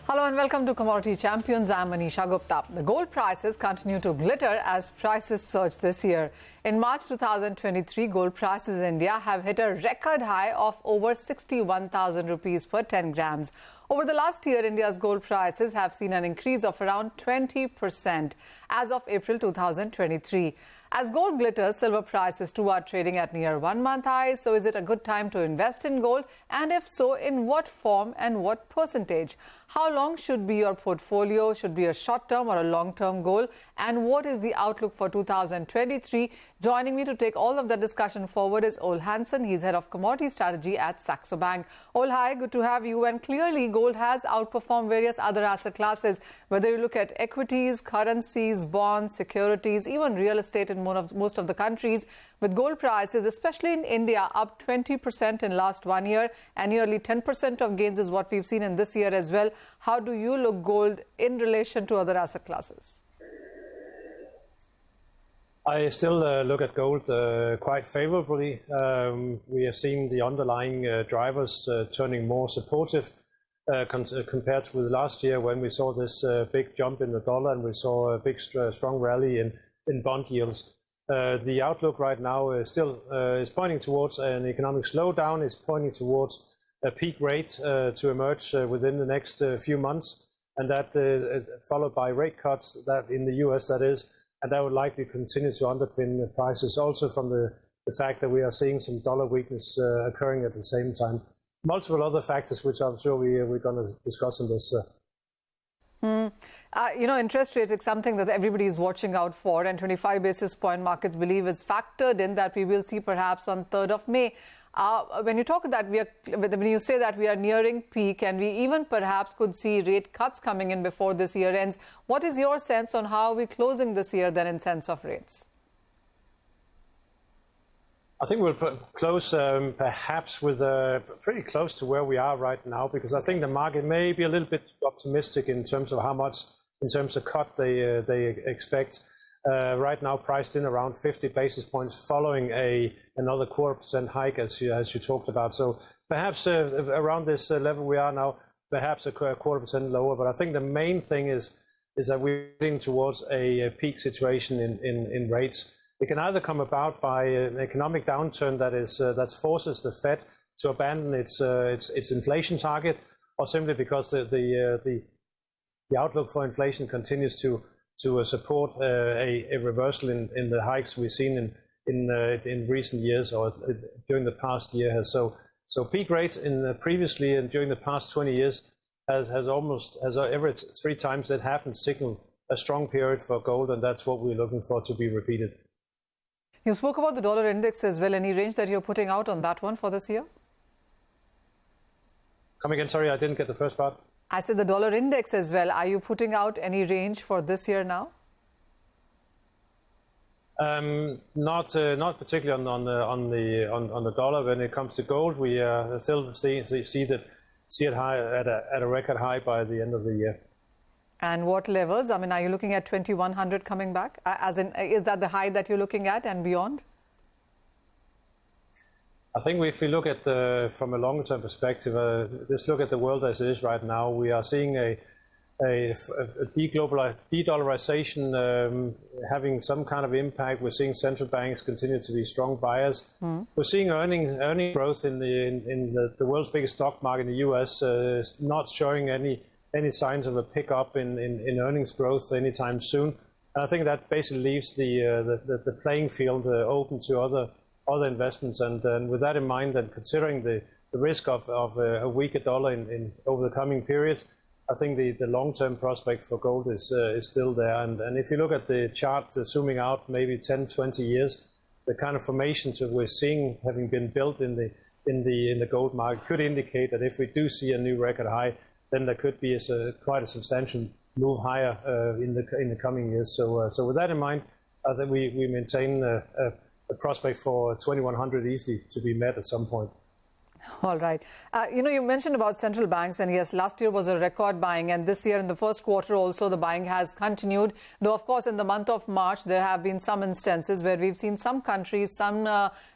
Hello and welcome to Commodity Champions. I'm Manisha Gupta. The gold prices continue to glitter as prices surge this year. In March 2023, gold prices in India have hit a record high of over 61,000 rupees per 10 grams. Over the last year, India's gold prices have seen an increase of around 20% as of April 2023. As gold glitters, silver prices too are trading at near one-month highs. So is it a good time to invest in gold? And if so, in what form and what percentage? How long should be your portfolio? Should be a short-term or a long-term goal? And what is the outlook for 2023? Joining me to take all of the discussion forward is Ole Hansen. He's head of commodity strategy at Saxo Bank. Ole, hi, good to have you. And clearly, gold has outperformed various other asset classes, whether you look at equities, currencies, bonds, securities, even real estate in most of the countries, with gold prices, especially in India, up 20% in last 1 year, and nearly 10% of gains is what we've seen in this year as well. How do you look gold in relation to other asset classes? I still look at gold quite favorably. We have seen the underlying drivers turning more supportive compared with last year, when we saw this big jump in the dollar and we saw a big strong rally in bond yields. The outlook right now is still is pointing towards an economic slowdown. It's pointing towards a peak rate to emerge within the next few months, and that followed by rate cuts that in the US, that is, and that would likely continue to underpin the prices, also from the fact that we are seeing some dollar weakness occurring at the same time. Multiple other factors, which I'm sure we're going to discuss in this. Interest rates is something that everybody is watching out for, and 25 basis point markets believe is factored in that we will see perhaps on 3rd of May. When you talk that when you say that we are nearing peak and we even perhaps could see rate cuts coming in before this year ends, what is your sense on how we're closing this year then in sense of rates? I think we'll close perhaps with pretty close to where we are right now, because I think the market may be a little bit optimistic in terms of how much, in terms of cut they expect. Right now priced in around 50 basis points following another 0.25% hike, as you talked about. So perhaps around this level we are now, perhaps a 0.25% lower. But I think the main thing is that we're heading towards a peak situation in rates. It can either come about by an economic downturn that forces the Fed to abandon its inflation target, or simply because the outlook for inflation continues to support a reversal in the hikes we've seen in recent years, or during the past year. So peak rates previously and during the past 20 years has every 3 times that happened signaled a strong period for gold, and that's what we're looking for to be repeated. You spoke about the dollar index as well. Any range that you're putting out on that one for this year? Come again, sorry, I didn't get the first part. I said the dollar index as well. Are you putting out any range for this year now? Not particularly on the dollar. When it comes to gold, we still see it high at a record high by the end of the year. And what levels? I mean, are you looking at 2100 coming back? As in, is that the high that you're looking at and beyond? I think if we look at from a longer-term perspective, just look at the world as it is right now. We are seeing a de-dollarization having some kind of impact. We're seeing central banks continue to be strong buyers. We're seeing earning growth in the world's biggest stock market in the US, not showing any signs of a pickup in earnings growth anytime soon. And I think that basically leaves the playing field open to other investments. And with that in mind, and considering the risk of a weaker dollar over the coming periods, I think the long-term prospect for gold is still there. And if you look at the chart zooming out maybe 10, 20 years, the kind of formations that we're seeing having been built in the gold market could indicate that if we do see a new record high, then there could be quite a substantial move higher in the coming years. So with that in mind, I think we maintain a prospect for 2100 easily to be met at some point. All right. You mentioned about central banks, and yes, last year was a record buying, and this year in the first quarter also the buying has continued. Though, of course, in the month of March, there have been some instances where we've seen some countries, some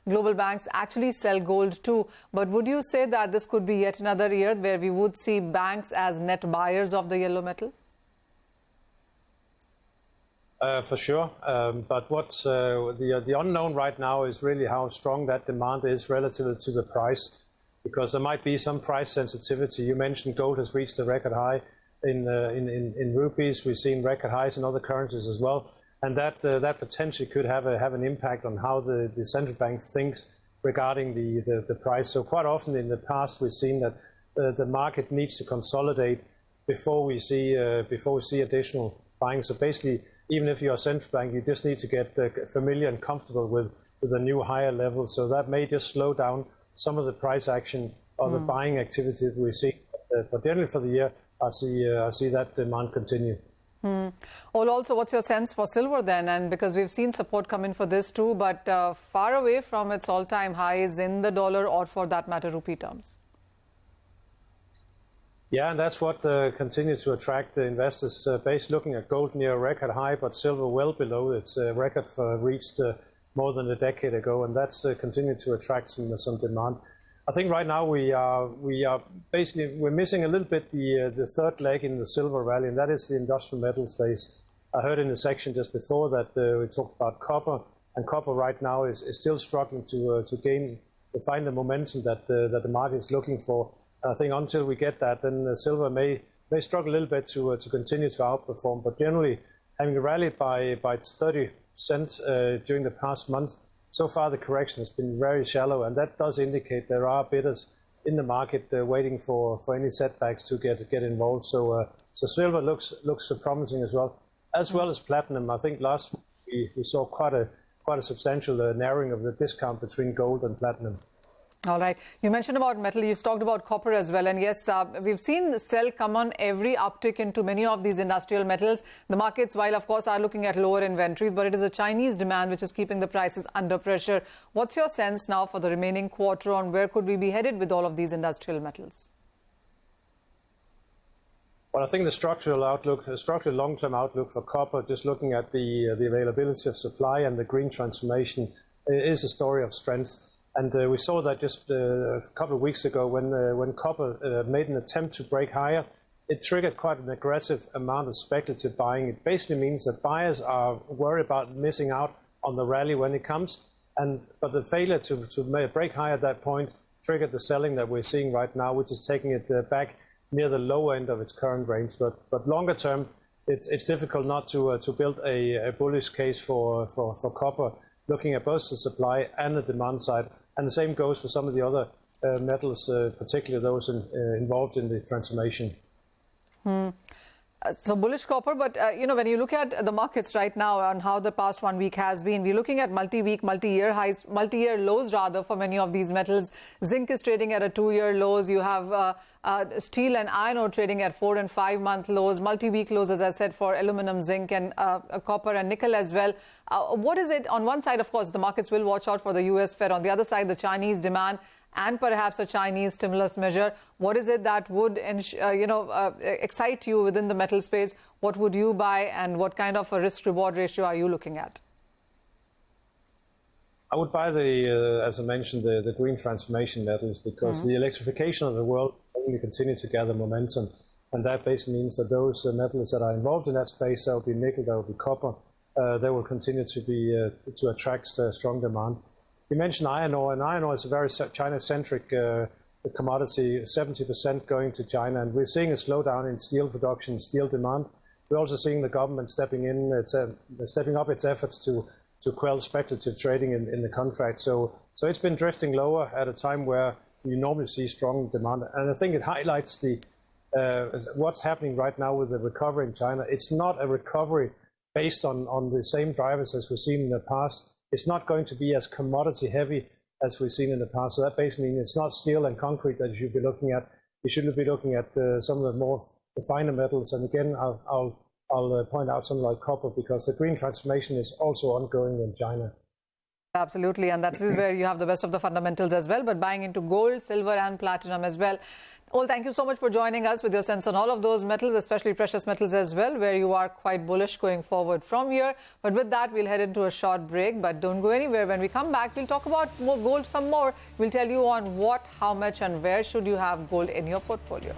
global banks actually sell gold too. But would you say that this could be yet another year where we would see banks as net buyers of the yellow metal? For sure, but what's the unknown right now is really how strong that demand is relative to the price, because there might be some price sensitivity. You mentioned gold has reached a record high in rupees. We've seen record highs in other currencies as well, and that potentially could have an impact on how the central bank thinks regarding the price. So quite often in the past we've seen that the market needs to consolidate before we see additional buying. So basically, even if you're a central bank, you just need to get familiar and comfortable with a new higher level. So that may just slow down some of the price action or the buying activity that we see. But generally for the year, I see that demand continue. Well, also, what's your sense for silver then? And because we've seen support come in for this too, but far away from its all-time highs in the dollar or, for that matter, rupee terms. Yeah, and that's what continues to attract the investors. Based looking at gold near a record high, but silver well below its record reached more than a decade ago, and that's continued to attract some demand. I think right now we're missing a little bit the third leg in the silver rally, and that is the industrial metal space. I heard in the section just before that we talked about copper, and copper right now is still struggling to find the momentum that the market is looking for. I think until we get that, then silver may struggle a little bit to continue to outperform. But generally, having rallied by 30% during the past month, so far the correction has been very shallow, and that does indicate there are bidders in the market waiting for any setbacks to get involved. So silver looks promising as well as platinum. I think last week we saw quite a substantial narrowing of the discount between gold and platinum. All right. You mentioned about metal. You talked about copper as well. And yes, we've seen the sell come on every uptick into many of these industrial metals. The markets, while of course are looking at lower inventories, but it is a Chinese demand which is keeping the prices under pressure. What's your sense now for the remaining quarter on where could we be headed with all of these industrial metals? Well, I think the structural long-term outlook for copper, just looking at the availability of supply and the green transformation, is a story of strength. And we saw that just a couple of weeks ago when copper made an attempt to break higher. It triggered quite an aggressive amount of speculative buying. It basically means that buyers are worried about missing out on the rally when it comes. But the failure to break higher at that point triggered the selling that we're seeing right now, which is taking it back near the low end of its current range. But longer term, it's difficult not to build a bullish case for copper, looking at both the supply and the demand side. And the same goes for some of the other metals, particularly those involved in the transformation. So bullish copper, but when you look at the markets right now and how the past 1 week has been, we're looking at multi-week, multi-year highs, multi-year lows rather for many of these metals. Zinc is trading at a 2-year lows. You have steel and iron ore trading at 4- and 5-month lows, multi-week lows, as I said, for aluminum, zinc, and copper and nickel as well. What is it? On one side, of course, the markets will watch out for the US Fed. On the other side, the Chinese demand and perhaps a Chinese stimulus measure. What is it that would excite you within the metal space? What would you buy, and what kind of a risk-reward ratio are you looking at? I would buy as I mentioned, the green transformation metals, because the electrification of the world only continue to gather momentum, and that basically means that those metals that are involved in that space, that will be nickel, that will be copper, they will continue to attract strong demand. You mentioned iron ore, and iron ore is a very China-centric commodity, 70% going to China, and we're seeing a slowdown in steel production, steel demand. We're also seeing the government stepping up its efforts to quell speculative trading in the contract. So it's been drifting lower at a time where you normally see strong demand, and I think it highlights what's happening right now with the recovery in China. It's not a recovery based on the same drivers as we've seen in the past. It's not going to be as commodity heavy as we've seen in the past. So that basically means it's not steel and concrete that you should be looking at. You should be looking at some of the more finer metals. And again, I'll point out something like copper, because the green transformation is also ongoing in China. Absolutely, and that is where you have the best of the fundamentals as well, but buying into gold, silver and platinum as well. Ole, thank you so much for joining us with your sense on all of those metals, especially precious metals as well, where you are quite bullish going forward from here. But with that, we'll head into a short break, but don't go anywhere. When we come back, we'll talk about more gold some more. We'll tell you on what, how much and where should you have gold in your portfolio.